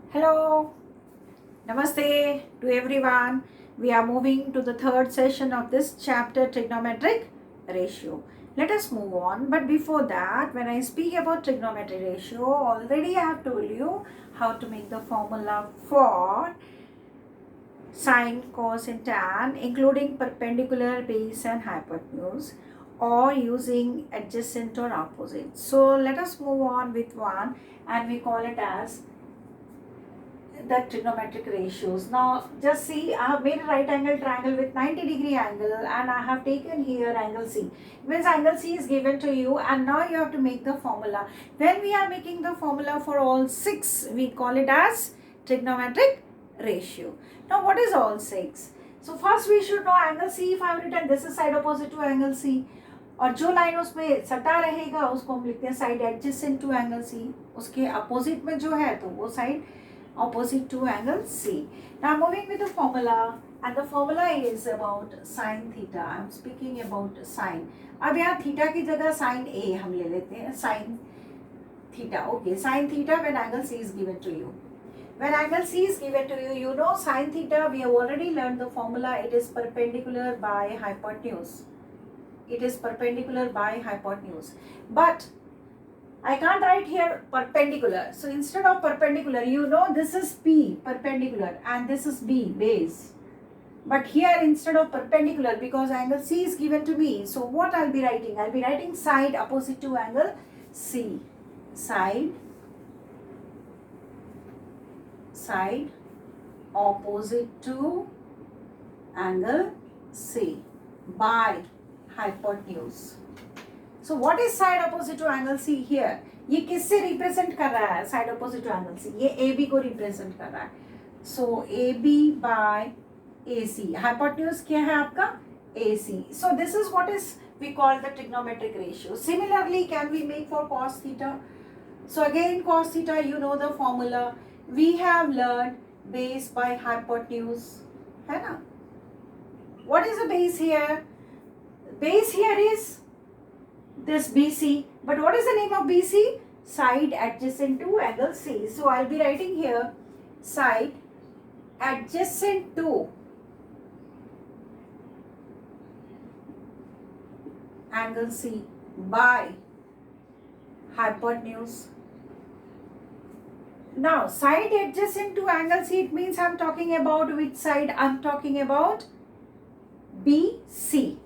Hello, Namaste to everyone. We are moving to the third session of this chapter, trigonometric ratio. Let us move on. But before that, when I speak about trigonometric ratio, already I have told you how to make the formula for sine, cos and tan, including perpendicular, base and hypotenuse, or using adjacent or opposite. So let us move on with one, and we call it as the trigonometric ratios. Now just see, I have made a right angle triangle with 90-degree angle, and I have taken here angle C. Means angle C is given to you, and now you have to make the formula. When we are making the formula for all six, we call it as trigonometric ratio. Now what is all six? So first we should know angle C. If I have written this is side opposite to angle C, और जो line उसमें सटा रहेगा उसको हम लिखते हैं side adjacent to angle C, उसके अपोजिट में जो है तो वो side opposite to angle C. Now moving with the formula, and the formula is about sin theta. I am speaking about sin. अब यहाँ theta की जगह sin A हम ले लेते हैं, sin theta. Okay, sin theta when angle C is given to you. When angle C is given to you, you know sin theta, we have already learned the formula. It is perpendicular by hypotenuse. It is perpendicular by hypotenuse. But I can't write here perpendicular. So instead of perpendicular, you know this is P, perpendicular, and this is B, base. But here instead of perpendicular, because angle C is given to me, so what I'll be writing? I'll be writing side opposite to angle C. Side opposite to angle C by hypotenuse. So what is side opposite to angle C here? ये किससे represent कर रहा है side opposite to angle C? ये AB को represent कर रहा है. So AB by AC. Hypotenuse क्या है आपका? AC. So this is what is we call the trigonometric ratio. Similarly, can we make for cos theta? So again, cos theta, you know the formula. We have learned base by hypotenuse, है ना? What is the base here? Base here is this BC, but what is the name of BC? Side adjacent to angle C. So I'll be writing here side adjacent to angle C by hypotenuse. Now side adjacent to angle C, it means I'm talking about which side? I'm talking about BC.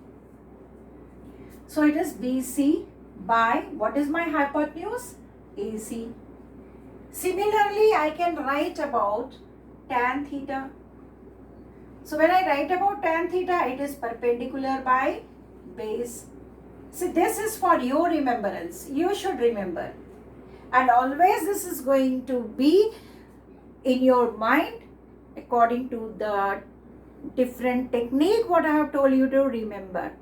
So it is BC by, what is my hypotenuse? AC. Similarly, I can write about tan theta. So when I write about tan theta, it is perpendicular by base. So this is for your remembrance. You should remember. And always this is going to be in your mind according to the different technique what I have told you to remember.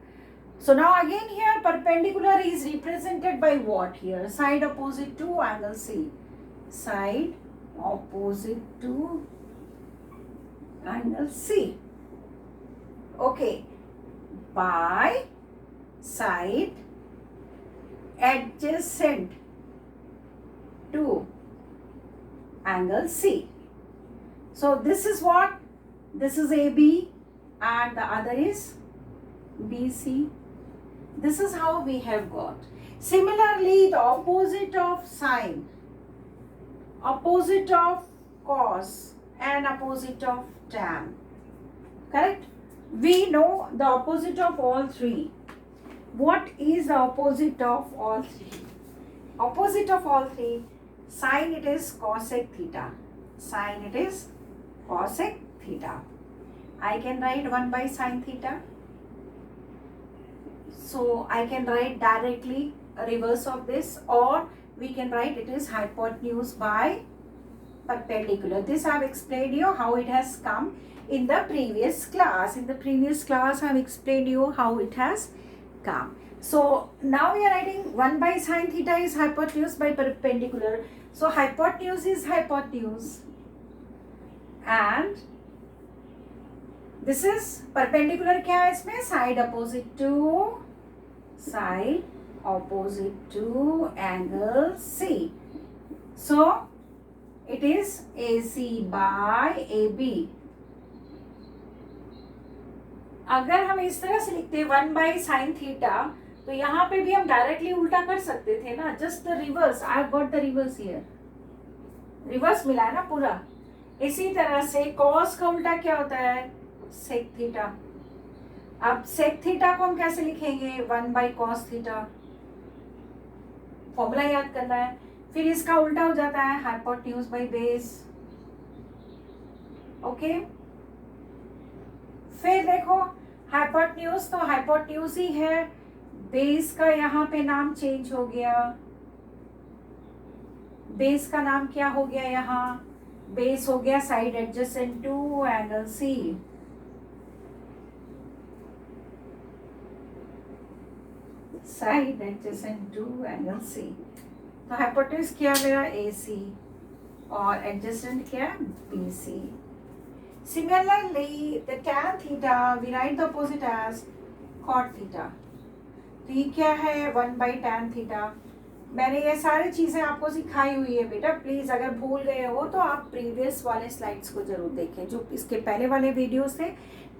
So now again here perpendicular is represented by what here? Side opposite to angle C. Side opposite to angle C. Okay. By side adjacent to angle C. So this is what? This is AB and the other is BC. This is how we have got. Similarly, the opposite of sine, opposite of cos and opposite of tan. Correct? We know the opposite of all three. What is the opposite of all three? Opposite of all three, sine it is cosec theta. Sine it is cosec theta. I can write 1 by sine theta. So I can write directly reverse of this, or we can write it is hypotenuse by perpendicular. This I have explained you how it has come in the previous class. In the previous class I have explained you how it has come. So now we are writing 1 by sine theta is hypotenuse by perpendicular. So hypotenuse is hypotenuse, and this is perpendicular. क्या है इसमें? Side opposite to angle C. So It is AC by AB. अगर हम इस तरह से लिखते 1/sin θ, तो यहाँ पे भी हम डायरेक्टली उल्टा कर सकते थे ना, just the reverse. I have got the reverse here. Reverse मिला है ना पूरा. इसी तरह से cos का उल्टा क्या होता है? sec θ. अब sec θ को हम कैसे लिखेंगे? 1/cos θ. फॉर्मूला याद करना है. फिर इसका उल्टा हो जाता है हाइपोटेन्यूज बाई बेस. ओके. फिर देखो हाइपोटेन्यूज तो हाइपोटेन्यूज ही है. बेस का यहाँ पे नाम चेंज हो गया. बेस का नाम क्या हो गया? यहाँ बेस हो गया side adjacent to angle C. Side adjacent to angle C. तो हाइपोटेन्यूज क्या मेरा? AC और एडजेसेंट क्या? BC. Similarly, the tan theta we write the opposite as cot theta. तो ये क्या है? 1/tan theta. मैंने ये सारी चीज़ें आपको सिखाई हुई है बेटा. प्लीज़ अगर भूल गए हो तो आप प्रीवियस वाले स्लाइड्स को जरूर देखें, जो इसके पहले वाले वीडियोस थे.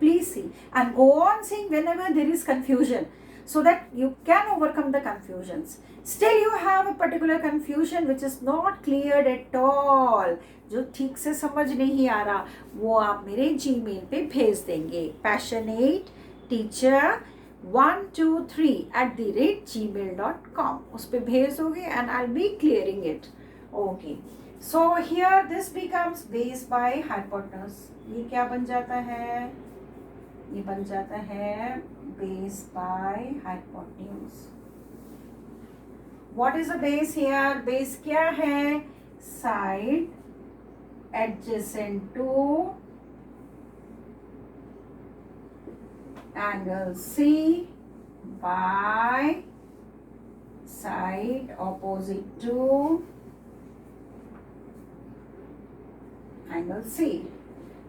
Please see and go on seeing whenever there is confusion, so that you can overcome the confusions. Still you have a particular confusion which is not cleared at all, जो ठीक से समझ नहीं आ रहा, वो आप मेरे Gmail पे भेज देंगे passionate123@gmail.com. उस पे भेज दोगे and I'll be clearing it. Okay. So here this becomes base by hypotenuse. ये क्या बन जाता है? ये बन जाता है base by hypotenuse. What is the base here? Base क्या है? Side adjacent to angle C by side opposite to angle C.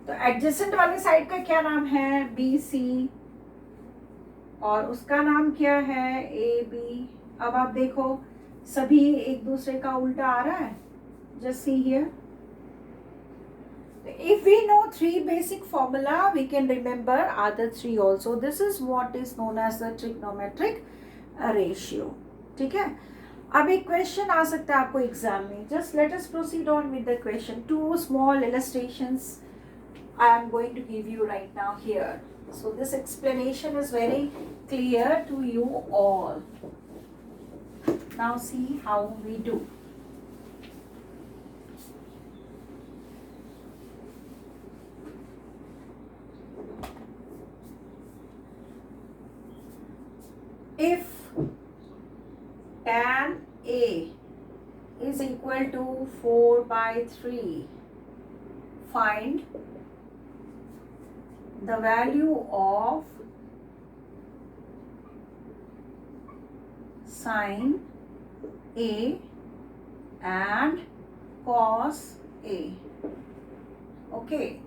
तो एडजेसेंट वाली साइड का क्या नाम है? BC. और उसका नाम क्या है? AB. अब आप देखो सभी एक दूसरे का उल्टा आ रहा है. Just see here. If we know three basic formula, we can remember other three also. This is what is known as the trigonometric ratio. ठीक है. अब एक क्वेश्चन आ सकता है आपको एग्जाम में. Just let us proceed on with the question. Two small illustrations I am going to give you right now here. So this explanation is very clear to you all. Now see how we do. If tan A is equal to 4/3, find the value of sin A and cos A. Okay,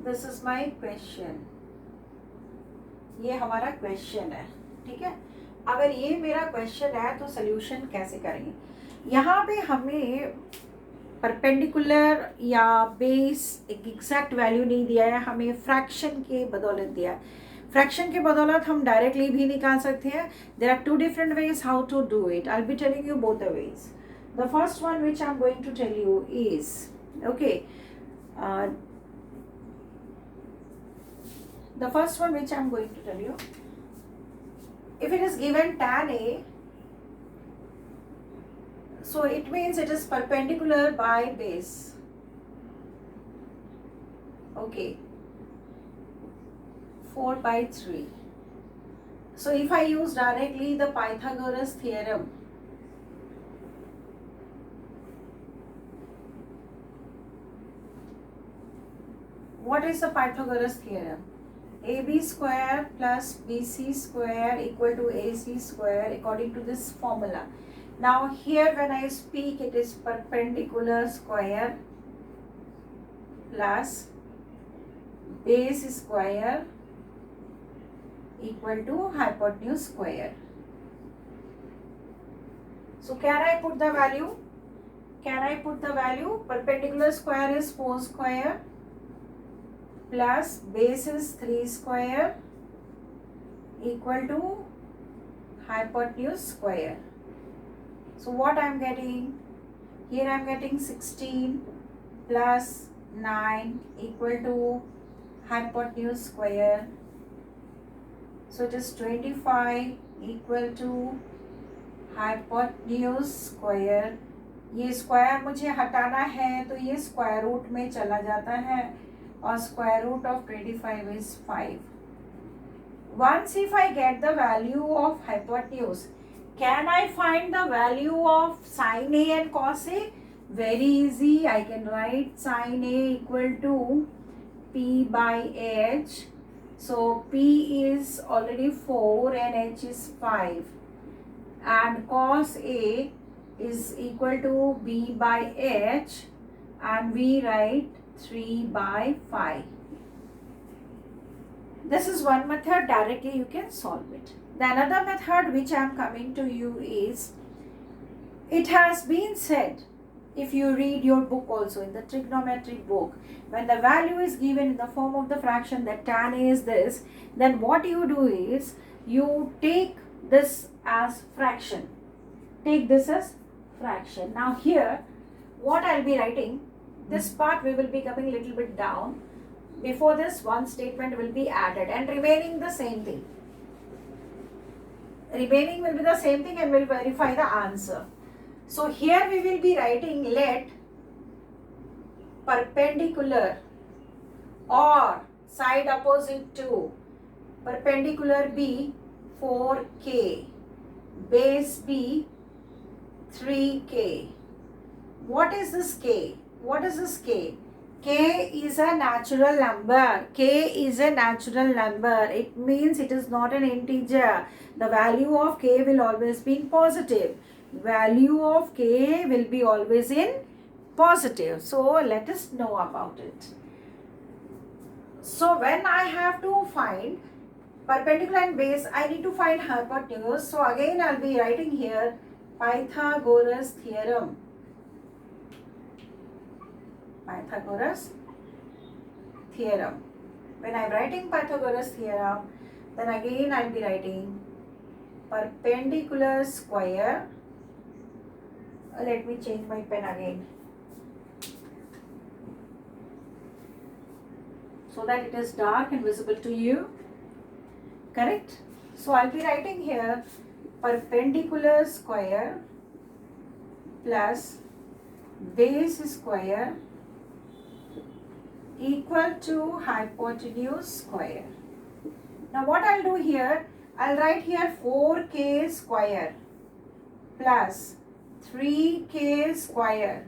this is my question. ये हमारा question है. ठीक है. अगर ये मेरा question है तो सोल्यूशन कैसे करेंगे? यहाँ पे हमें परपेंडिकुलर या बेस एक एग्जैक्ट वैल्यू नहीं दिया है, हमें फ्रैक्शन के बदौलत दिया है. फ्रैक्शन के बदौलत हम डायरेक्टली भी निकाल सकते हैं. There are two different ways how to do it. I will be telling you both the ways. The first one which I am going to tell you is okay. The first one which I am going to tell you, if it is given tan A, so it means it is perpendicular by base. Okay, 4/3. So if I use directly the Pythagoras theorem, what is the Pythagoras theorem? AB square plus BC square equal to AC square according to this formula. Now here when I speak, it is perpendicular square plus base square equal to hypotenuse square. So can I put the value? Can I put the value? Perpendicular square is 4 square plus base is 3 square equal to hypotenuse square. So what I am getting? Here I am getting 16 plus 9 equal to hypotenuse square. So it is 25 equal to hypotenuse square. ये square मुझे हटाना है तो ये square root में चला जाता है और square root of 25 is 5. Once if I get the value of hypotenuse, can I find the value of sin A and cos A? Very easy. I can write sin A equal to P by H. So P is already 4 and H is 5. And cos A is equal to B by H, and we write 3 by 5. This is one method, directly you can solve it. The another method which I am coming to you is, it has been said, if you read your book also, in the trigonometry book, when the value is given in the form of the fraction that tan A is this, then what you do is, you take this as fraction. Take this as fraction. Now here, what I'll be writing, this part we will be coming a little bit down. Before this, one statement will be added and remaining the same thing. Remaining will be the same thing and we'll verify the answer. So here we will be writing, let perpendicular or side opposite to perpendicular be 4k, base be 3k. What is this k? What is this k? K is a natural number. K is a natural number. It means it is not an integer. The value of k will always be in positive. Value of k will be always in positive. So let us know about it. So when I have to find perpendicular and base, I need to find hypotenuse. So again I'll be writing here Pythagoras theorem. Pythagoras theorem. When I'm writing Pythagoras theorem, then again I'll be writing perpendicular square. Let me change my pen again, so that it is dark and visible to you. Correct? So I'll be writing here perpendicular square plus base square equal to hypotenuse square. Now what I'll do here, I'll write here 4k square plus 3k square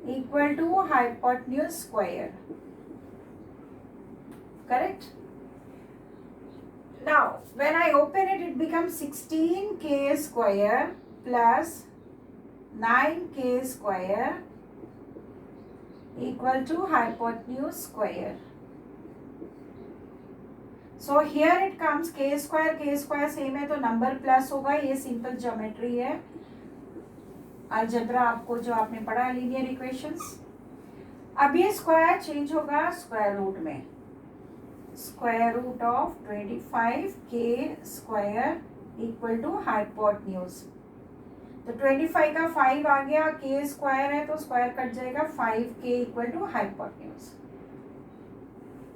equal to hypotenuse square. Correct? Now when I open it, it becomes 16k square plus 9k square equal to hypotenuse square. So here it comes k square same है तो number plus होगा. ये simple geometry है. Algebra आपको जो आपने पढ़ा है, लीनियर इक्वेशंस. अब ये स्क्वायर चेंज होगा स्क्वायर रूट में. Square root of 25k square equal to hypotenuse. तो 25 का 5 आ गया, k स्क्वायर है तो स्क्वायर कट जाएगा, 5k equal to hypotenuse.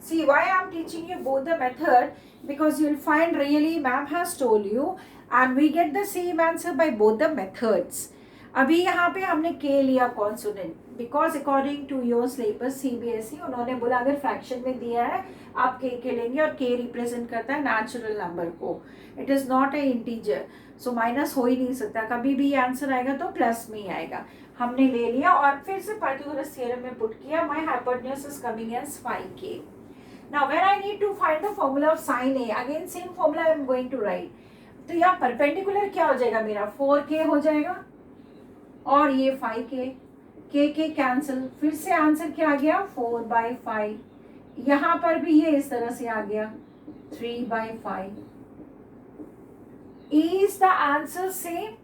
See why I am teaching you both the method, because you will find really ma'am has told you and we get the same answer by both the methods. अभी यहाँ पे हमने k लिया consonant, because according to your syllabus CBSE उन्होंने बोला अगर fraction में दिया है आप k लेंगे और k रिप्रेजेंट करता है नेचुरल नंबर को. It is not a integer, so minus हो ही नहीं सकता. कभी भी आंसर आएगा तो प्लस में ही आएगा. हमने ले लिया और फिर से पाइथागोरस थ्योरम में पुट किया. My hypotenuse is coming as 5k. Now when I need to find the formula of sin A, again same formula I am going to write. तो यहाँ परपेंडिकुलर क्या हो जाएगा मेरा, 4k हो जाएगा और ये 5k, k कैंसिल. फिर से आंसर क्या आ गया, 4/5. यहाँ पर भी ये इस तरह से आ गया 3/5. Is the answer same?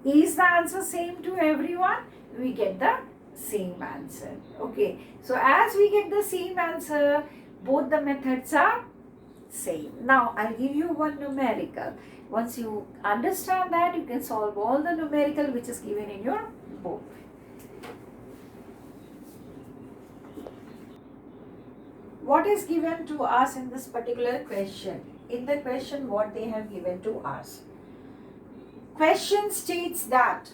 Is the answer same to everyone? we get the same answer. Okay, so as we get the same answer, both the methods are same. Now I'll give you one numerical. Once you understand that, you can solve all the numerical which is given in your book. What is given to us in this particular question? In the question, what they have given to us? Question states that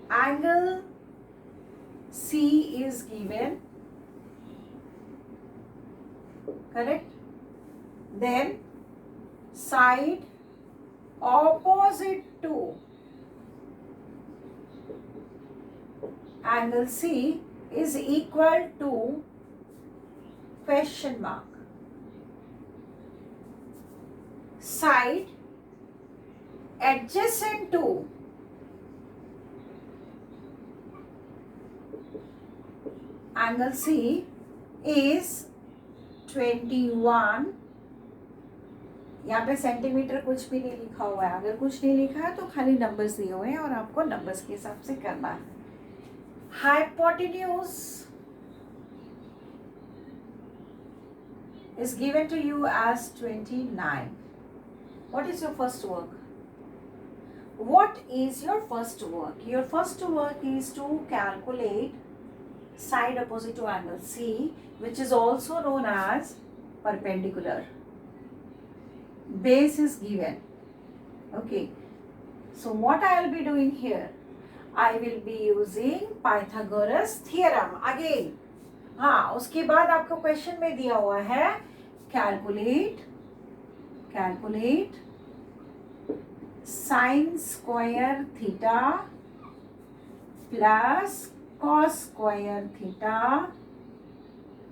angle C is given, correct? Then side opposite to angle C is equal to question mark. Side adjacent to angle C is 21. यहाँ पे centimetre कुछ भी नहीं लिखा हुआ है. अगर कुछ नहीं लिखा है तो खाली नंबर्स दिए हुए हैं और आपको नंबर्स के हिसाब से करना है. Hypotenuse is given to you as 29. What is your first work? What is your first work? Your first work is to calculate side opposite to angle C, which is also known as perpendicular. Base is given. Okay. So what I will be doing here? I will be using Pythagoras theorem again. हाँ, उसके बाद आपको question में दिया हुआ है calculate sin square theta plus cos square theta.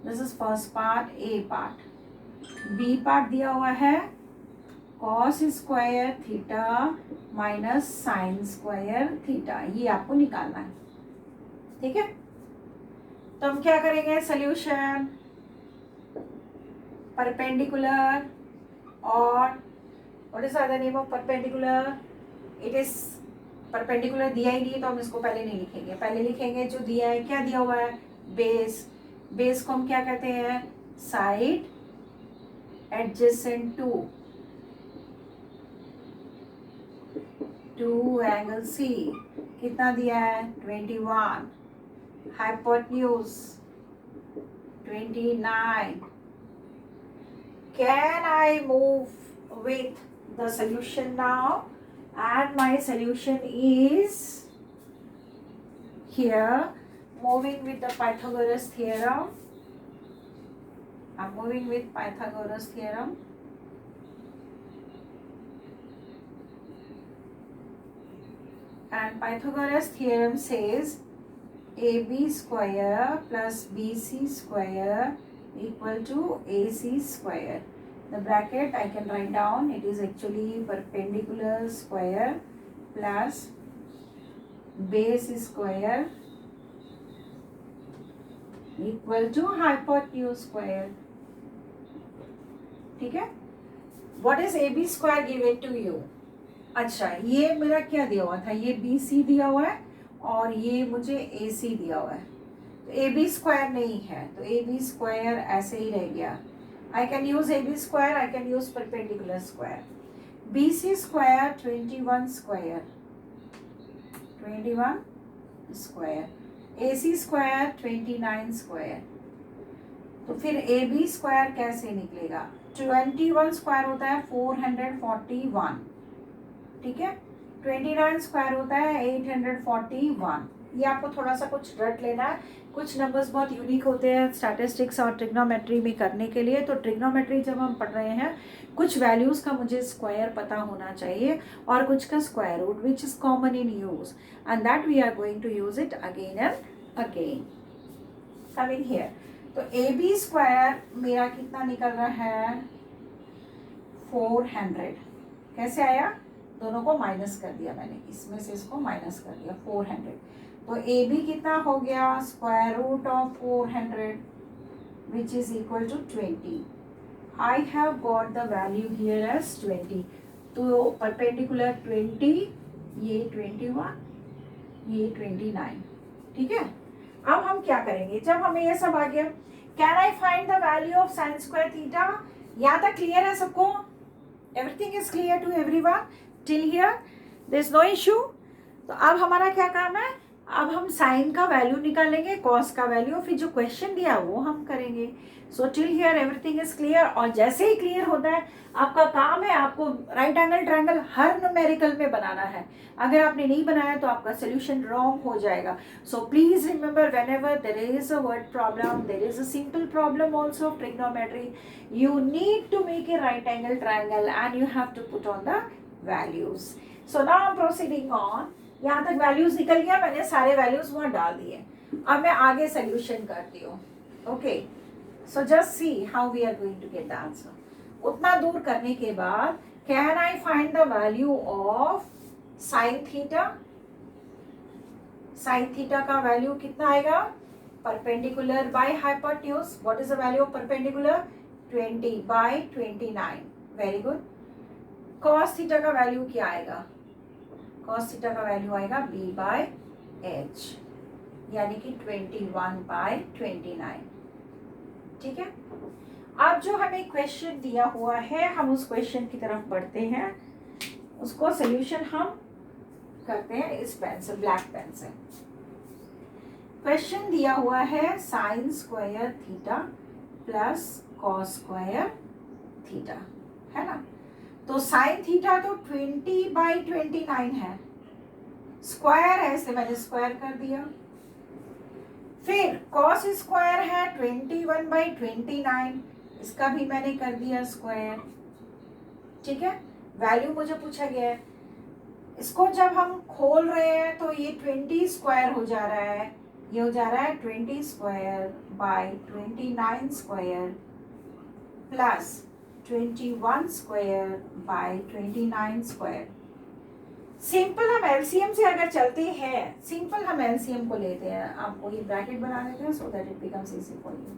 This is first part, A part. B part दिया हुआ है cos square theta minus sine square theta. ये आपको निकालना है. ठीक है, तो हम क्या करेंगे? सॉल्यूशन परपेंडिकुलर और what is other name of perpendicular? It is perpendicular दिया ही नहीं तो हम इसको पहले नहीं लिखेंगे. पहले लिखेंगे जो दिया है. क्या दिया हुआ है? बेस. बेस को हम क्या कहते हैं? Side adjacent to angle C. कितना दिया है? 21. Hypotenuse 29. Can I move with the solution now? And my solution is here, moving with the Pythagoras theorem. I'm moving with Pythagoras theorem. And Pythagoras theorem says AB square plus BC square equal to AC square. The bracket I can write down, it is actually perpendicular square plus base square equal to hypotenuse square. ठीक है? What is AB square given to you? अच्छा, ये मेरा क्या दिया हुआ था? ये BC दिया हुआ है और ये मुझे AC दिया हुआ है. तो AB स्क्वायर नहीं है तो AB स्क्वायर ऐसे ही रह गया. I can use AB square, I can use perpendicular square. BC square 21 square. AC square 29 square. तो फिर AB स्क्वायर कैसे निकलेगा? 21 स्क्वायर होता है 441. ठीक है, 29 स्क्वायर होता है 841. ये आपको थोड़ा सा कुछ रट लेना है. कुछ नंबर्स बहुत यूनिक होते हैं स्टैटिस्टिक्स और ट्रिग्नोमेट्री में करने के लिए. तो ट्रिग्नोमेट्री जब हम पढ़ रहे हैं, कुछ वैल्यूज़ का मुझे स्क्वायर पता होना चाहिए और कुछ का square root which is common in use, and that we are going to use it again and again. Coming here, तो ए बी स्क्वायर मेरा कितना निकल रहा है? 400. कैसे आया? दोनों को माइनस कर दिया मैंने, इसमें से इसको माइनस कर दिया. 400. तो ए बी कितना हो गया? Square root of 400 which is equal to 20. I have got the value here as 20. तो परपेंडिकुलर 20 ये 21, ये 29, ठीक है। अब हम क्या करेंगे, जब हमें ये सब आ गया, can I find the value of sine square theta? यहाँ तक क्लियर है सबको? Everything is clear to everyone till here? There is no issue. तो अब हमारा क्या काम है, अब हम साइन का वैल्यू निकालेंगे, कॉस का वैल्यू, फिर जो क्वेश्चन दिया वो हम करेंगे। So till here everything is clear. और जैसे ही क्लियर होता है, आपका काम है आपको राइट एंगल ट्रायंगल हर न्यूमेरिकल में बनाना है। अगर आपने नहीं बनाया तो आपका सोल्यूशन रॉन्ग हो जाएगा। So please remember, when ever there is a word problem, there is a simple problem also of trigonometry, you need to make a right angle triangle and you have to put on the values. So now I'm proceeding on. यहाँ तक values निकल गया, मैंने सारे values वहाँ डाल दिए। अब मैं आगे सोल्यूशन करती हूँ। Okay, so just see how we are going to get the answer. उतना दूर करने के बाद, can I find the value of sine theta? Sine theta का वैल्यू कितना आएगा? Perpendicular by hypotenuse. What is the value of perpendicular? 20/29। Very good. Cos theta का value क्या आएगा? कॉस थीटा का वैल्यू आएगा b/h, यानी कि 21/29। ठीक है। अब जो हमें क्वेश्चन दिया हुआ है, हम उस क्वेश्चन की तरफ बढ़ते हैं। उसको सोल्यूशन हम करते हैं इस पेन से, ब्लैक पेन से। क्वेश्चन दिया हुआ है sign square theta plus cos square theta, है ना। तो साइन थीटा तो 20/29 है, स्क्वायर है इसलिए मैंने स्क्वायर कर दिया। फिर कॉस स्क्वायर है 21/29, इसका भी मैंने कर दिया स्क्वायर। ठीक है, वैल्यू मुझे पूछा गया है, इसको जब हम खोल रहे हैं तो ये 20 स्क्वायर हो जा रहा है, ये हो जा रहा है 20 square by 29 square plus 21 square by 29 square. Simple हम एलसीएम से अगर चलते हैं, सिंपल हम एलसीएम को लेते हैं, आपको ये ब्रैकेट बना देते हैं so that it becomes easy for you.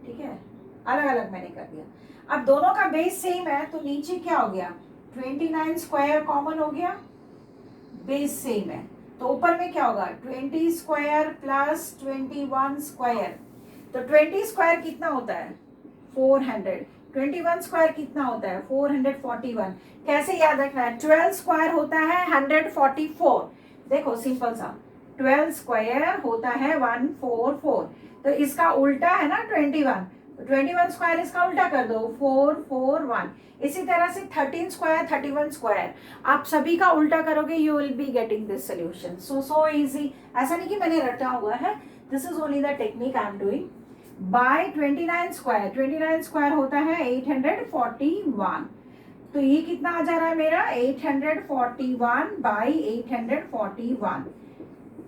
ठीक है, अलग अलग मैंने कर दिया। अब दोनों का बेस सेम है तो नीचे क्या हो गया, 29 स्क्वायर कॉमन हो गया, बेस सेम है तो ऊपर में क्या होगा 20 स्क्वायर प्लस 21 स्क्वायर। तो 20 स्क्वायर कितना होता है 400, 21 स्क्वायर कितना होता है 441। कैसे याद रखना है, 12 स्क्वायर होता है 144। देखो सिंपल सा, 12 स्क्वायर होता है 144, तो इसका उल्टा है ना 21, 21 स्क्वायर इसका उल्टा कर दो 441। इसी तरह से 13 स्क्वायर 31 स्क्वायर, आप सभी का उल्टा करोगे, you will be getting this solution. So easy. ऐसा नहीं कि मैंने रटा हुआ है, this is only the technique I am doing. By 29 square, 29 square होता है 841, तो ये कितना आ जा रहा है मेरा 841 by 841।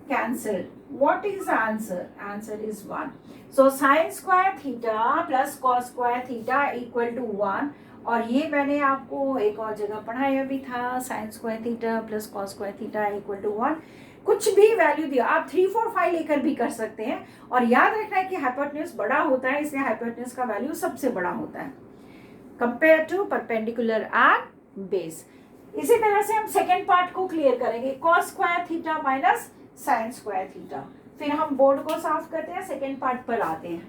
Cancel, what is answer? Answer is 1। So sine square theta plus cos square theta equal to 1। और ये मैंने आपको एक और जगह पढ़ाया भी था, sine square theta plus cos square theta equal to 1। कुछ भी वैल्यू दिया, आप 3, 4, 5 लेकर भी कर सकते हैं। और याद रखना है कि हाइपोटेन्यूज बड़ा होता है, इसलिए हाइपोटेन्यूज का वैल्यू सबसे बड़ा होता है compare to perpendicular and base. इसी तरह से हम सेकेंड पार्ट को क्लियर करेंगे, cos square theta minus sine square theta. फिर हम बोर्ड को साफ करते हैं, सेकेंड पार्ट पर आते हैं।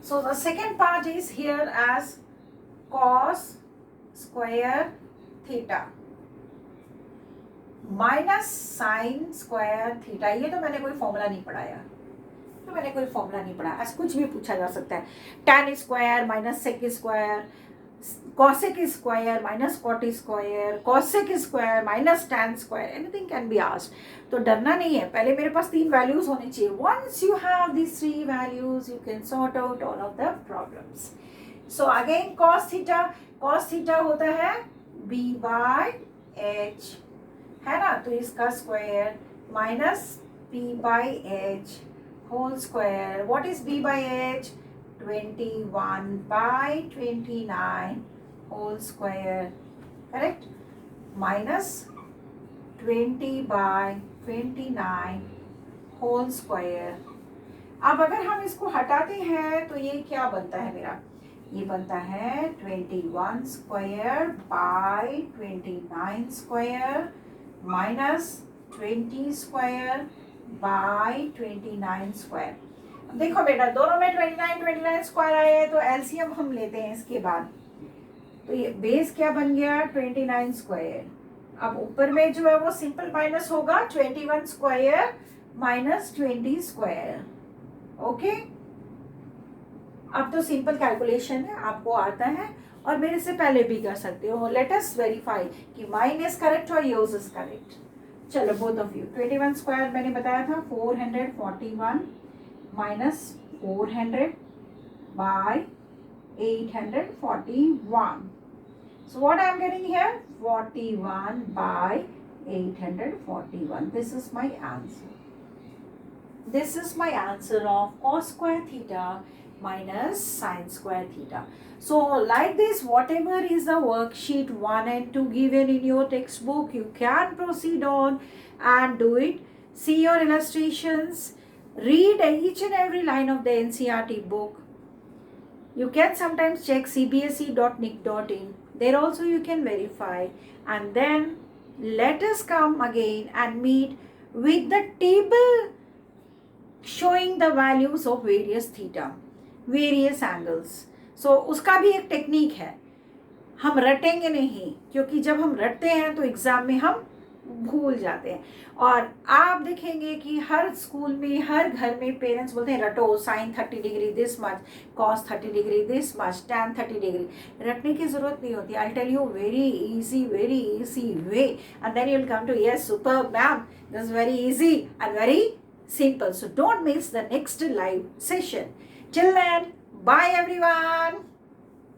So the second part is here as cos square theta minus sin square theta। ये तो मैंने कोई फॉर्मूला नहीं पढ़ाया, ऐसा कुछ भी पूछा जा सकता है। tan square minus sec square, cosec square minus cot square, cosec square minus tan square, anything can be asked. तो डरना नहीं है, पहले मेरे पास 3 वैल्यूज होनी चाहिए। Once you have this 3 values you can sort out all of the problems. So again cos theta होता है b/h, है ना, तो इसका square minus p/h whole square. What is b/h? 21/29 whole square, correct, minus 20/29 whole square। अब अगर हम इसको हटाते हैं तो ये क्या बनता है मेरा, ये बनता है 21 square by 29 square minus 20 square by 29 square. देखो बेटा दोनों में 29 स्क्वायर आए हैं तो एलसीएम हम लेते हैं इसके बाद। तो ये बेस क्या बन गया 29 स्क्वायर। अब ऊपर में जो है वो सिंपल माइनस होगा 21 स्क्वायर माइनस 20 स्क्वायर। ओके, अब तो सिंपल कैलकुलेशन है, आपको आता है और मेरे से पहले भी कर सकते हो। लेट अस वेरीफाई कि माइन इज करेक्ट और योर्स इज करेक्ट। चलो बोथ ऑफ यू, 21 स्क्वायर मैंने बताया था 441 minus 400 bye 841. So what I am getting here 41 by 841. This is my answer. This is my answer of cos square theta minus sin square theta. So like this, whatever is the worksheet 1 and 2 given in your textbook, you can proceed on and do it. See your illustrations, read each and every line of the NCERT book. You can sometimes check cbse.nic.in. There also you can verify, and then let us come again and meet with the table showing the values of various theta, various angles. So उसका भी एक technique है, हम रटेंगे नहीं, क्योंकि जब हम रटते हैं तो एग्जाम में हम भूल जाते हैं। और आप देखेंगे कि हर स्कूल में, हर घर में पेरेंट्स बोलते हैं रटो, sine 30 degree this much, cos 30 degree this much, tan 30 degree. रटने की जरूरत नहीं होती। I tell you very easy way, and then you will come to yes superb ma'am, this is very easy and very simple. So don't miss the next live session. Till then, bye everyone.